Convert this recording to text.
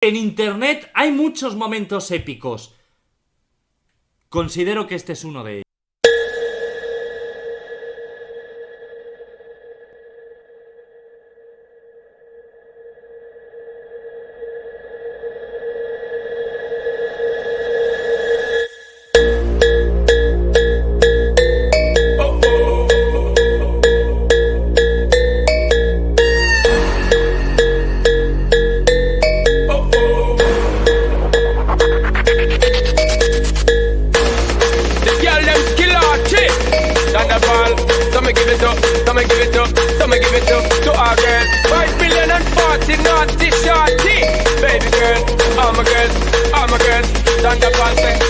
En internet hay muchos momentos épicos. Considero que este es uno de ellos. To our girl, 5 billion and 40 naughty shorty. Baby girl, all my girls, Thunderball say